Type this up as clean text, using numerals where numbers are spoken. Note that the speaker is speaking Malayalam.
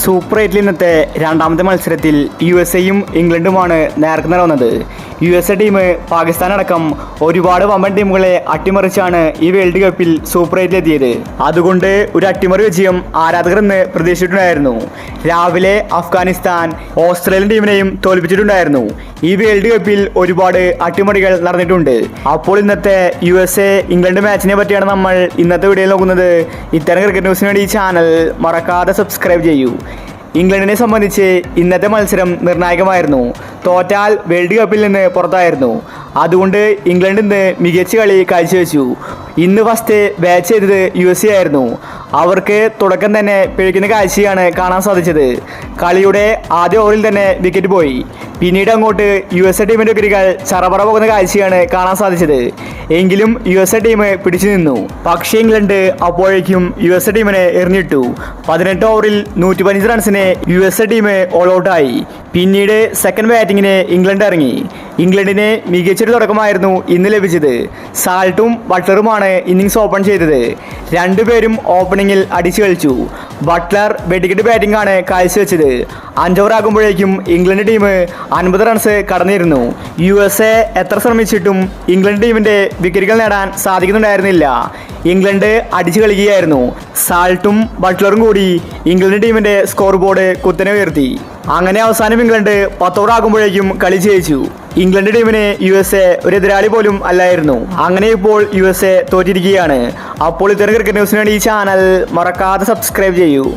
സൂപ്പർ എയ്റ്റിൽ ഇന്നത്തെ രണ്ടാമത്തെ മത്സരത്തിൽ USA-യും ഇംഗ്ലണ്ടുമാണ് നേർക്കുനേർ വന്നത്. USA ടീം പാകിസ്ഥാനടക്കം ഒരുപാട് വമ്പൻ ടീമുകളെ അട്ടിമറിച്ചാണ് ഈ വേൾഡ് കപ്പിൽ സൂപ്പർ എയ്റ്റിലെത്തിയത്. അതുകൊണ്ട് ഒരു അട്ടിമറി വിജയം ആരാധകർ ഇന്ന് പ്രതീക്ഷിച്ചിട്ടുണ്ടായിരുന്നു. രാവിലെ അഫ്ഗാനിസ്ഥാൻ ഓസ്ട്രേലിയൻ ടീമിനെയും തോൽപ്പിച്ചിട്ടുണ്ടായിരുന്നു. ഈ വേൾഡ് കപ്പിൽ ഒരുപാട് അട്ടിമറികൾ നടന്നിട്ടുണ്ട്. അപ്പോൾ ഇന്നത്തെ USA ഇംഗ്ലണ്ട് മാച്ചിനെ പറ്റിയാണ് നമ്മൾ ഇന്നത്തെ വീഡിയോയിൽ നോക്കുന്നത്. ഇത്തരം ക്രിക്കറ്റ് ന്യൂസിന് വേണ്ടി ഈ ചാനൽ മറക്കാതെ സബ്സ്ക്രൈബ് ചെയ്യൂ. ഇംഗ്ലണ്ടിനെ സംബന്ധിച്ച് ഇന്നത്തെ മത്സരം നിർണായകമായിരുന്നു. തോറ്റാൽ വേൾഡ് കപ്പിൽ നിന്ന് പുറത്തായിരുന്നു. അതുകൊണ്ട് ഇംഗ്ലണ്ട് ഇന്ന് മികച്ച കളി കാഴ്ചവെച്ചു. ഇന്ന് ഫസ്റ്റ് ബാറ്റ് ചെയ്തത് USA ആയിരുന്നു. അവർക്ക് തുടക്കം തന്നെ പിഴയ്ക്കുന്ന കാഴ്ചയാണ് കാണാൻ സാധിച്ചത്. കളിയുടെ ആദ്യ ഓവറിൽ തന്നെ വിക്കറ്റ് പോയി. പിന്നീട് അങ്ങോട്ട് USA ടീമിൻ്റെ വിക്കറ്റുകൾ ചറപറ പോകുന്ന കാഴ്ചയാണ് കാണാൻ സാധിച്ചത്. എങ്കിലും USA ടീം പിടിച്ചു നിന്നു. പക്ഷേ ഇംഗ്ലണ്ട് അപ്പോഴേക്കും USA ടീമിനെ എറിഞ്ഞിട്ടു. 18 ഓവറിൽ 115 റൺസിന് USA ടീം ഓൾ ഔട്ടായി. പിന്നീട് സെക്കൻഡ് ബാറ്റിങ്ങിന് ഇംഗ്ലണ്ട് ഇറങ്ങി. ഇംഗ്ലണ്ടിന് മികച്ചൊരു തുടക്കമായിരുന്നു ഇന്ന് ലഭിച്ചത്. സാൾട്ടും ബട്ട്ലറുമാണ് ഇന്നിങ്സ് ഓപ്പൺ ചെയ്തത്. രണ്ടുപേരും ഓപ്പണിങ്ങിൽ അടിച്ചു കളിച്ചു. ബട്ട്ലർ വെടിക്കെട്ട് ബാറ്റിംഗ് ആണ് കാഴ്ചവെച്ചത്. 5 ഓവർ ആകുമ്പോഴേക്കും ഇംഗ്ലണ്ട് ടീം 50 റൺസ് കടന്നിരുന്നു. USA എത്ര ശ്രമിച്ചിട്ടും ഇംഗ്ലണ്ട് ടീമിൻ്റെ വിക്കറ്റുകൾ നേടാൻ സാധിക്കുന്നുണ്ടായിരുന്നില്ല. ഇംഗ്ലണ്ട് അടിച്ചു കളിക്കുകയായിരുന്നു. സാൾട്ടും ബട്ട്ലറും കൂടി ഇംഗ്ലണ്ട് ടീമിൻ്റെ സ്കോർ ബോർഡ് കുത്തനെ ഉയർത്തി. അങ്ങനെ അവസാനം ഇംഗ്ലണ്ട് 10 ഓവർ ആകുമ്പോഴേക്കും കളി ജയിച്ചു. ഇംഗ്ലണ്ട് ടീമിന് USA ഒരു എതിരാളി പോലും അല്ലായിരുന്നു. അങ്ങനെ ഇപ്പോൾ USA തോറ്റിരിക്കുകയാണ്. അപ്പോൾ ഇത്തരം ക്രിക്കറ്റ് ന്യൂസിന് വേണ്ടി ഈ ചാനൽ മറക്കാതെ സബ്സ്ക്രൈബ് ചെയ്യൂ.